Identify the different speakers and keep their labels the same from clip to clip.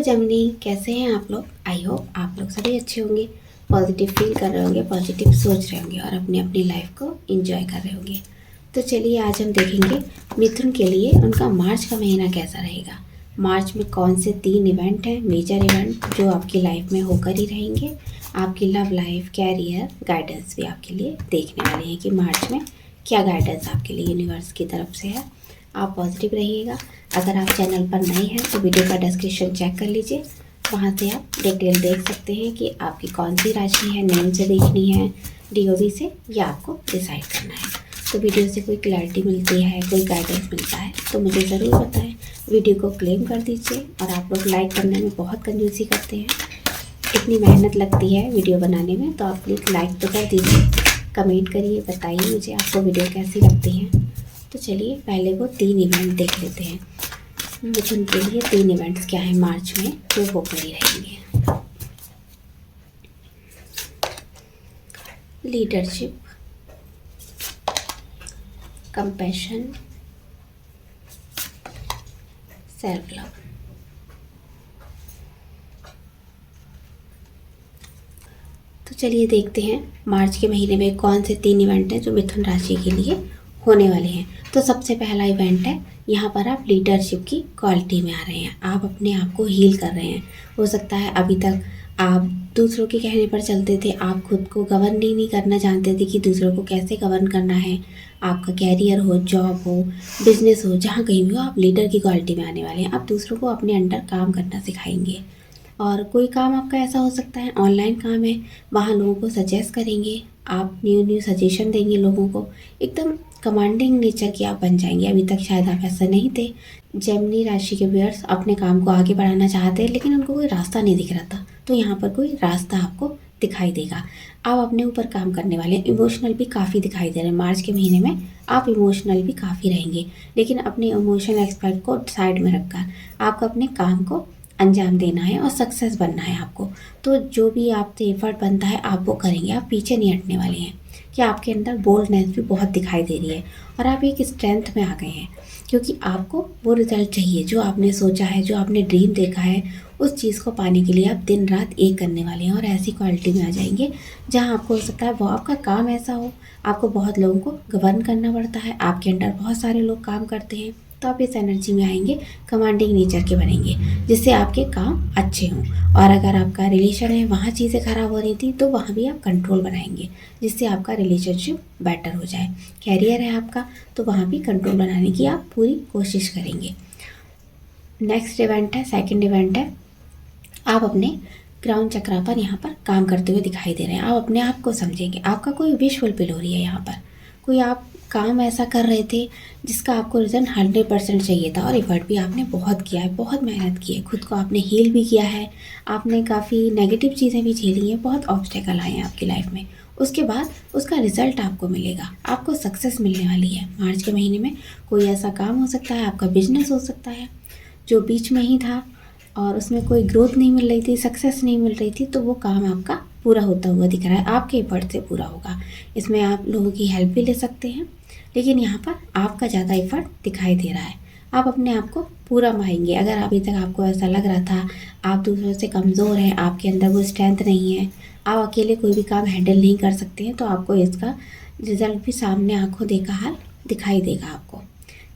Speaker 1: Gemini, कैसे हैं आप लोग। आई होप आप लोग सभी अच्छे होंगे, पॉजिटिव फील कर रहे होंगे, पॉजिटिव सोच रहे होंगे और अपनी अपनी लाइफ को एंजॉय कर रहे होंगे। तो चलिए आज हम देखेंगे मिथुन के लिए उनका मार्च का महीना कैसा रहेगा। मार्च में कौन से 3 इवेंट हैं, मेजर इवेंट, जो आपकी लाइफ में होकर ही रहेंगे। आपकी लव लाइफ, कैरियर, गाइडेंस भी आपके लिए देखने वाले हैं कि मार्च में क्या गाइडेंस आपके लिए यूनिवर्स की तरफ से है। आप पॉजिटिव रहिएगा। अगर आप चैनल पर नए हैं तो वीडियो का डिस्क्रिप्शन चेक कर लीजिए, वहाँ से आप डिटेल देख सकते हैं कि आपकी कौन सी राशि है, नेम से देखनी है, डीओबी से, या आपको डिसाइड करना है। तो वीडियो से कोई क्लैरिटी मिलती है, कोई गाइडेंस मिलता है तो मुझे ज़रूर बताएं। वीडियो को क्लेम कर दीजिए। और आप लोग लाइक करने में बहुत कंजूसी करते हैं, इतनी मेहनत लगती है वीडियो बनाने में, तो आप प्लीज़ लाइक तो कर दीजिए, कमेंट करिए, बताइए मुझे आपको वीडियो कैसी लगती हैं। तो चलिए पहले वो 3 इवेंट देख लेते हैं। मिथुन के लिए 3 इवेंट्स क्या है मार्च में जो वो करी रहेंगे। Leadership, compassion, self love. तो चलिए देखते हैं मार्च के महीने में कौन से 3 इवेंट हैं जो मिथुन राशि के लिए होने वाले हैं। तो सबसे पहला इवेंट है, यहाँ पर आप लीडरशिप की क्वालिटी में आ रहे हैं, आप अपने आप को हील कर रहे हैं। हो सकता है अभी तक आप दूसरों के कहने पर चलते थे, आप खुद को गवर्न नहीं करना जानते थे कि दूसरों को कैसे गवर्न करना है। आपका कैरियर हो, जॉब हो, बिजनेस हो, जहाँ कहीं भी हो, आप लीडर की क्वालिटी में आने वाले हैं। आप दूसरों को अपने अंडर काम करना सिखाएंगे। और कोई काम आपका ऐसा हो सकता है, ऑनलाइन काम है, वहाँ लोगों को सजेस्ट करेंगे, आप न्यू सजेशन देंगे लोगों को। एकदम कमांडिंग नेचर की आप बन जाएंगे। अभी तक शायद आप ऐसा नहीं थे। जेमिनी राशि के व्यूअर्स अपने काम को आगे बढ़ाना चाहते हैं लेकिन उनको कोई रास्ता नहीं दिख रहा था, तो यहाँ पर कोई रास्ता आपको दिखाई देगा। आप अपने ऊपर काम करने वाले हैं। इमोशनल भी काफ़ी दिखाई दे रहे हैं मार्च के महीने में, आप इमोशनल भी काफ़ी रहेंगे, लेकिन अपने इमोशनल एक्सपर्ट को साइड में रखकर आपको अपने काम को अंजाम देना है और सक्सेस बनना है आपको। तो जो भी आपसे एफर्ट बनता है आप वो करेंगे, आप पीछे नहीं हटने वाले हैं। कि आपके अंदर बोल्डनेस भी बहुत दिखाई दे रही है और आप एक स्ट्रेंथ में आ गए हैं, क्योंकि आपको वो रिजल्ट चाहिए जो आपने सोचा है, जो आपने ड्रीम देखा है। उस चीज़ को पाने के लिए आप दिन रात एक करने वाले हैं और ऐसी क्वालिटी में आ जाएंगे जहां आपको हो सकता है वो आपका काम ऐसा हो, आपको बहुत लोगों को गवर्न करना पड़ता है, आपके अंडर बहुत सारे लोग काम करते हैं, तो आप इस एनर्जी में आएंगे, कमांडिंग नेचर के बनेंगे, जिससे आपके काम अच्छे हों। और अगर आपका रिलेशन है, वहाँ चीज़ें ख़राब हो रही थी, तो वहाँ भी आप कंट्रोल बनाएंगे, जिससे आपका रिलेशनशिप बेटर हो जाए। कैरियर है आपका, तो वहाँ भी कंट्रोल बनाने की आप पूरी कोशिश करेंगे। नेक्स्ट इवेंट है, सेकंड इवेंट है, आप अपने क्राउन चक्रा पर यहाँ पर काम करते हुए दिखाई दे रहे हैं। आप अपने आप को समझेंगे, आपका कोई विश फुलफिल हो रही है। यहाँ पर कोई आप काम ऐसा कर रहे थे जिसका आपको रिजल्ट 100% चाहिए था और एफर्ट भी आपने बहुत किया है, बहुत मेहनत की है, खुद को आपने हील भी किया है, आपने काफ़ी नेगेटिव चीज़ें भी झेली हैं, बहुत ऑब्स्टेकल आए हैं आपकी लाइफ में। उसके बाद उसका रिजल्ट आपको मिलेगा, आपको सक्सेस मिलने वाली है। मार्च के महीने में कोई ऐसा काम हो सकता है, आपका बिजनेस हो सकता है जो बीच में ही था और उसमें कोई ग्रोथ नहीं मिल रही थी, सक्सेस नहीं मिल रही थी, तो वो काम आपका पूरा होता हुआ दिख रहा है, आपके एफर्ट से पूरा होगा। इसमें आप लोगों की हेल्प भी ले सकते हैं, लेकिन यहाँ पर आपका ज़्यादा एफर्ट दिखाई दे रहा है। आप अपने आप को पूरा मारेंगे। अगर अभी तक आपको ऐसा लग रहा था आप दूसरों से कमज़ोर हैं, आपके अंदर वो स्ट्रेंथ नहीं है, आप अकेले कोई भी काम हैंडल नहीं कर सकते हैं, तो आपको इसका रिजल्ट भी सामने आंखों देखा हाल दिखाई देगा आपको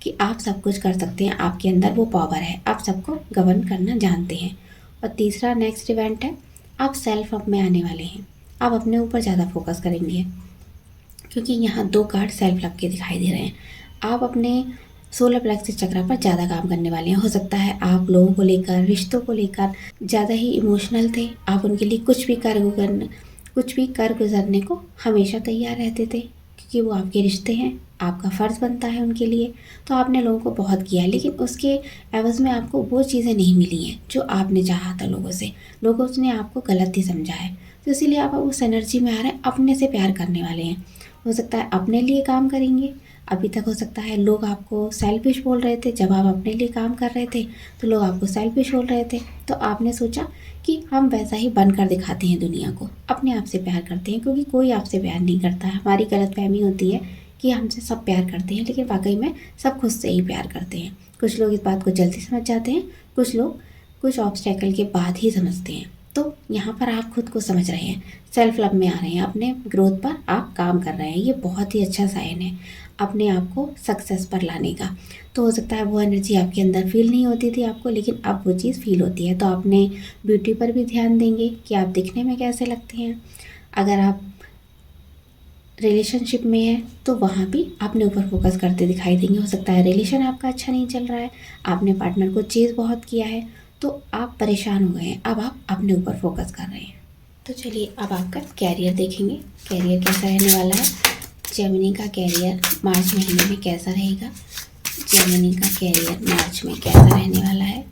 Speaker 1: कि आप सब कुछ कर सकते हैं, आपके अंदर वो पावर है, आप सबको गवर्न करना जानते हैं। और तीसरा नेक्स्ट इवेंट है, आप सेल्फ अप में आने वाले हैं। आप अपने ऊपर ज़्यादा फोकस करेंगे, क्योंकि यहाँ 2 कार्ड सेल्फ लव के दिखाई दे रहे हैं। आप अपने सोलर प्लेक्सस चक्र पर ज़्यादा काम करने वाले हैं। हो सकता है आप लोगों को लेकर, रिश्तों को लेकर ज़्यादा ही इमोशनल थे, आप उनके लिए कुछ भी कर गुजरने को हमेशा तैयार रहते थे, क्योंकि वो आपके रिश्ते हैं, आपका फ़र्ज़ बनता है उनके लिए। तो आपने लोगों को बहुत किया, लेकिन उसके एवज़ में आपको वो चीज़ें नहीं मिली हैं जो आपने चाहा था लोगों से। लोगों ने आपको गलत ही समझा है, तो इसीलिए आप उस एनर्जी में आ रहे हैं, अपने से प्यार करने वाले हैं। हो सकता है अपने लिए काम करेंगे। अभी तक हो सकता है लोग आपको सेल्फिश बोल रहे थे, जब आप अपने लिए काम कर रहे थे तो लोग आपको सेल्फिश बोल रहे थे, तो आपने सोचा कि हम वैसा ही बनकर दिखाते हैं दुनिया को, अपने आप से प्यार करते हैं, क्योंकि कोई आपसे प्यार नहीं करता है। हमारी गलतफहमी होती है कि हमसे सब प्यार करते हैं, लेकिन वाकई में सब खुद से ही प्यार करते हैं। कुछ लोग इस बात को जल्दी समझ जाते हैं, कुछ लोग कुछ ऑब्स्टेकल के बाद ही समझते हैं। तो यहाँ पर आप खुद को समझ रहे हैं, सेल्फ लव में आ रहे हैं, अपने ग्रोथ पर आप काम कर रहे हैं। ये बहुत ही अच्छा साइन है अपने आप को सक्सेस पर लाने का। तो हो सकता है वो एनर्जी आपके अंदर फील नहीं होती थी आपको, लेकिन अब वो चीज़ फील होती है। तो अपने ब्यूटी पर भी ध्यान देंगे कि आप दिखने में कैसे लगते हैं। अगर आप रिलेशनशिप में है तो वहाँ भी अपने ऊपर फोकस करते दिखाई देंगे। हो सकता है रिलेशन आपका अच्छा नहीं चल रहा है, आपने पार्टनर को चेज़ बहुत किया है, तो आप परेशान हो गए हैं, अब आप अपने ऊपर फोकस कर रहे हैं। तो चलिए अब आपका कैरियर देखेंगे, कैरियर कैसा रहने वाला है। जेमिनी का कैरियर मार्च महीने में कैसा रहेगा। जेमिनी का कैरियर मार्च में कैसा रहने वाला है।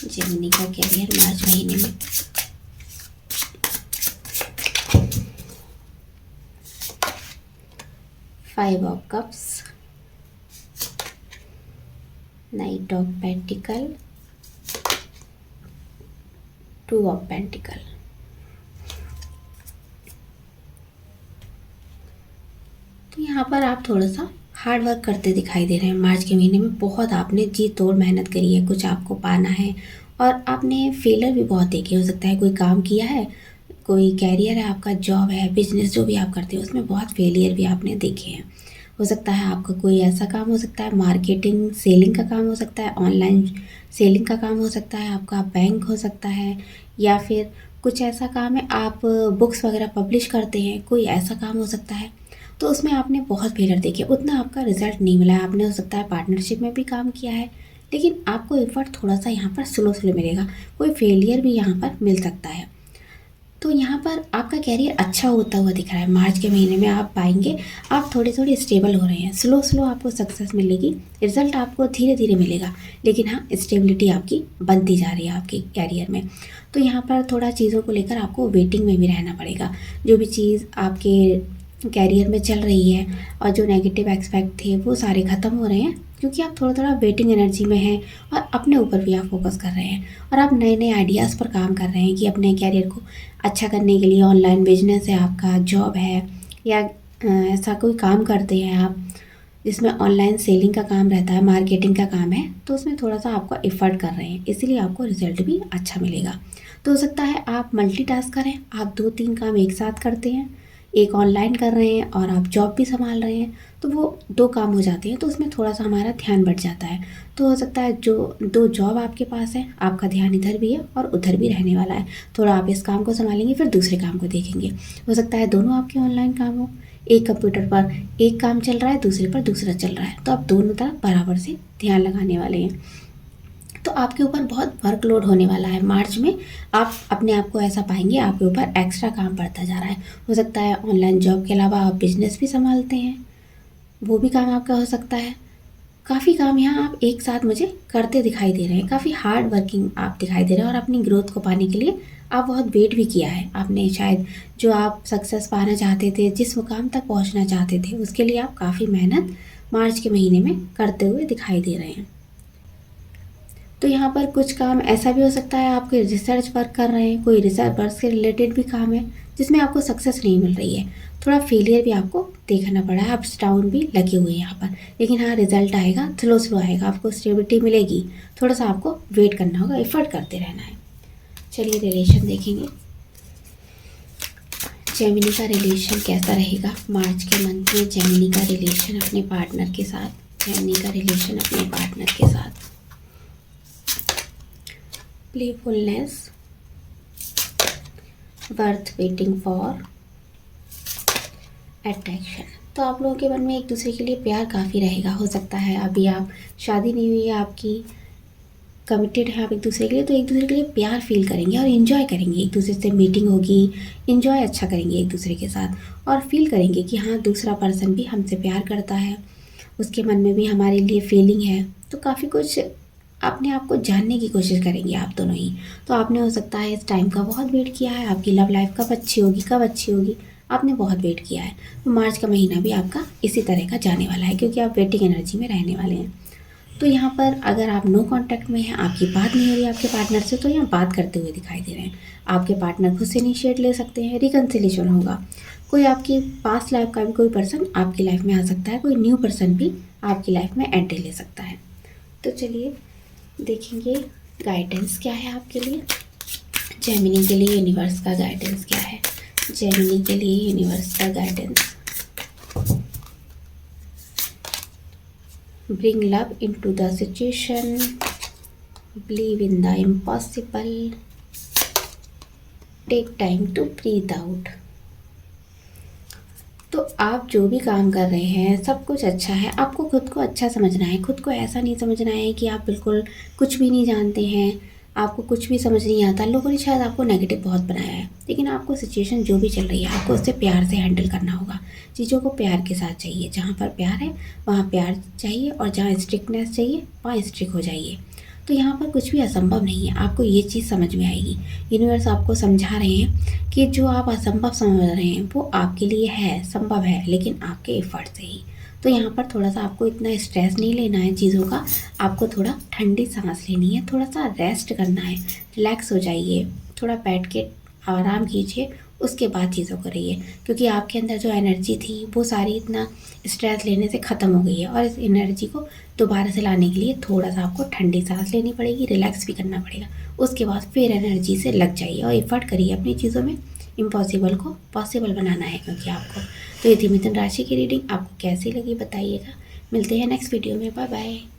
Speaker 1: जेमिनी का कैरियर मार्च महीने में। Five of cups, night of pentacle, two of pentacle. तो यहाँ पर आप थोड़ा सा हार्ड वर्क करते दिखाई दे रहे हैं मार्च के महीने में। बहुत आपने जी तोड़ मेहनत करी है, कुछ आपको पाना है, और आपने फेलर भी बहुत देखे। हो सकता है कोई काम किया है, कोई कैरियर है आपका, जॉब है, बिजनेस जो भी आप करते हो उसमें बहुत फेलियर भी आपने देखे हैं। हो सकता है आपका कोई ऐसा काम हो सकता है, मार्केटिंग सेलिंग का काम हो सकता है, ऑनलाइन सेलिंग का काम हो सकता है, आपका बैंक हो सकता है, या फिर कुछ ऐसा काम है आप बुक्स वगैरह पब्लिश करते हैं, कोई ऐसा काम हो सकता है। तो उसमें आपने बहुत फेलियर देखे, उतना आपका रिजल्ट नहीं मिला है। आपने हो सकता है पार्टनरशिप में भी काम किया है, लेकिन आपको एफर्ट थोड़ा सा यहाँ पर स्लो स्लो मिलेगा, कोई फेलियर भी यहाँ पर मिल सकता है। तो यहाँ पर आपका कैरियर अच्छा होता हुआ दिख रहा है। मार्च के महीने में आप पाएंगे आप थोड़े थोड़े स्टेबल हो रहे हैं, स्लो स्लो आपको सक्सेस मिलेगी, रिजल्ट आपको धीरे धीरे मिलेगा, लेकिन हाँ स्टेबिलिटी आपकी बनती जा रही है आपके कैरियर में। तो यहाँ पर थोड़ा चीज़ों को लेकर आपको वेटिंग में भी रहना पड़ेगा। जो भी चीज़ आपके कैरियर में चल रही है और जो नेगेटिव एस्पेक्ट थे वो सारे ख़त्म हो रहे हैं, क्योंकि आप थोड़ा थोड़ा वेटिंग एनर्जी में हैं और अपने ऊपर भी आप फोकस कर रहे हैं, और आप नए नए आइडियाज़ पर काम कर रहे हैं कि अपने कैरियर को अच्छा करने के लिए ऑनलाइन बिजनेस है आपका, जॉब है, या ऐसा कोई काम करते हैं आप जिसमें ऑनलाइन सेलिंग का काम रहता है, मार्केटिंग का काम है, तो उसमें थोड़ा सा आपको एफर्ट कर रहे हैं, इसीलिए आपको रिजल्ट भी अच्छा मिलेगा। तो हो सकता है आप मल्टीटास्कर हैं, आप 2-3 काम एक साथ करते हैं, एक ऑनलाइन कर रहे हैं और आप जॉब भी संभाल रहे हैं, तो वो 2 काम हो जाते हैं, तो उसमें थोड़ा सा हमारा ध्यान बढ़ जाता है। तो हो सकता है जो 2 जॉब आपके पास है, आपका ध्यान इधर भी है और उधर भी रहने वाला है। थोड़ा आप इस काम को संभालेंगे, फिर दूसरे काम को देखेंगे। हो सकता है दोनों आपके ऑनलाइन काम हो, एक कंप्यूटर पर एक काम चल रहा है, दूसरे पर दूसरा चल रहा है, तो आप दोनों तरफ बराबर से ध्यान लगाने वाले हैं। तो आपके ऊपर बहुत वर्कलोड होने वाला है मार्च में। आप अपने आप को ऐसा पाएंगे आपके ऊपर एक्स्ट्रा काम बढ़ता जा रहा है। हो सकता है ऑनलाइन जॉब के अलावा आप बिजनेस भी संभालते हैं, वो भी काम आपका हो सकता है। काफ़ी काम यहाँ आप एक साथ मुझे करते दिखाई दे रहे हैं, काफ़ी हार्ड वर्किंग आप दिखाई दे रहे हैं, और अपनी ग्रोथ को पाने के लिए आप बहुत वेट भी किया है। आपने शायद जो आप सक्सेस पाना चाहते थे, जिस मुकाम तक पहुँचना चाहते थे, उसके लिए आप काफ़ी मेहनत मार्च के महीने में करते हुए दिखाई दे रहे हैं। तो यहाँ पर कुछ काम ऐसा भी हो सकता है आप कोई रिसर्च वर्क कर रहे हैं, कोई रिसर्च वर्क से रिलेटेड भी काम है जिसमें आपको सक्सेस नहीं मिल रही है, थोड़ा फेलियर भी आपको देखना पड़ा है, अप्स डाउन भी लगे हुए हैं यहाँ पर, लेकिन हाँ रिजल्ट आएगा, स्लो स्लो आएगा, आपको स्टेबिलिटी मिलेगी। थोड़ा सा आपको वेट करना होगा, एफर्ट करते रहना है। चलिए रिलेशन देखेंगे, जेमिनी का रिलेशन कैसा रहेगा मार्च के मंथ में। जेमिनी का रिलेशन अपने पार्टनर के साथ, जेमिनी का रिलेशन अपने पार्टनर के साथ। Playfulness, worth waiting for, attraction. तो आप लोगों के मन में एक दूसरे के लिए प्यार काफ़ी रहेगा। हो सकता है अभी आप शादी नहीं हुई है आपकी, कमिटेड है आप एक दूसरे के लिए, तो एक दूसरे के लिए प्यार फील करेंगे और इन्जॉय करेंगे। एक दूसरे से मीटिंग होगी, इन्जॉय अच्छा करेंगे एक दूसरे के साथ, और फील करेंगे कि हाँ दूसरा पर्सन भी हमसे प्यार करता है, उसके मन में भी हमारे लिए फीलिंग है। तो काफ़ी कुछ अपने आप को जानने की कोशिश करेंगे आप दोनों ही। तो आपने हो सकता है इस टाइम का बहुत वेट किया है, आपकी लव लाइफ कब अच्छी होगी, कब अच्छी होगी, आपने बहुत वेट किया है। तो मार्च का महीना भी आपका इसी तरह का जाने वाला है, क्योंकि आप वेटिंग एनर्जी में रहने वाले हैं। तो यहाँ पर अगर आप नो कांटेक्ट में हैं, आपकी बात नहीं हो रही आपके पार्टनर से, तो यहाँ बात करते हुए दिखाई दे रहे हैं। आपके पार्टनर खुद से इनिशिएट ले सकते हैं, रिकन्सिलेशन होगा। कोई आपकी पास्ट लाइफ का भी कोई पर्सन आपकी लाइफ में आ सकता है, कोई न्यू पर्सन भी आपकी लाइफ में एंट्री ले सकता है। तो चलिए देखेंगे गाइडेंस क्या है आपके लिए? जेमिनी के लिए यूनिवर्स का गाइडेंस क्या है? जेमिनी के लिए यूनिवर्स का guidance. Bring love into the situation. Believe in the impossible. Take time to breathe out. तो आप जो भी काम कर रहे हैं सब कुछ अच्छा है। आपको खुद को अच्छा समझना है। खुद को ऐसा नहीं समझना है कि आप बिल्कुल कुछ भी नहीं जानते हैं, आपको कुछ भी समझ नहीं आता। लोगों ने शायद आपको नेगेटिव बहुत बनाया है, लेकिन आपको सिचुएशन जो भी चल रही है आपको उससे प्यार से हैंडल करना होगा। चीज़ों को प्यार के साथ चाहिए। जहाँ पर प्यार है वहाँ प्यार चाहिए, और जहाँ स्ट्रिक्टनेस चाहिए वहाँ स्ट्रिक्ट हो जाइए। तो यहाँ पर कुछ भी असंभव नहीं है। आपको ये चीज़ समझ में आएगी। यूनिवर्स आपको समझा रहे हैं कि जो आप असंभव समझ रहे हैं वो आपके लिए है, संभव है, लेकिन आपके एफर्ट से ही। तो यहाँ पर थोड़ा सा आपको इतना स्ट्रेस नहीं लेना है चीज़ों का। आपको थोड़ा ठंडी सांस लेनी है, थोड़ा सा रेस्ट करना है, रिलैक्स हो जाइए, थोड़ा बैठ के आराम कीजिए, उसके बाद चीज़ों करिए। क्योंकि आपके अंदर जो एनर्जी थी वो सारी इतना स्ट्रेस लेने से ख़त्म हो गई है, और इस एनर्जी को दोबारा से लाने के लिए थोड़ा सा आपको ठंडी सांस लेनी पड़ेगी, रिलैक्स भी करना पड़ेगा। उसके बाद फिर एनर्जी से लग जाइए और एफर्ट करिए अपनी चीज़ों में। इम्पॉसिबल को पॉसिबल बनाना है क्योंकि आपको। तो ये थी मिथुन राशि की रीडिंग। आपको कैसी लगी बताइएगा। मिलते हैं नेक्स्ट वीडियो में। Bye bye.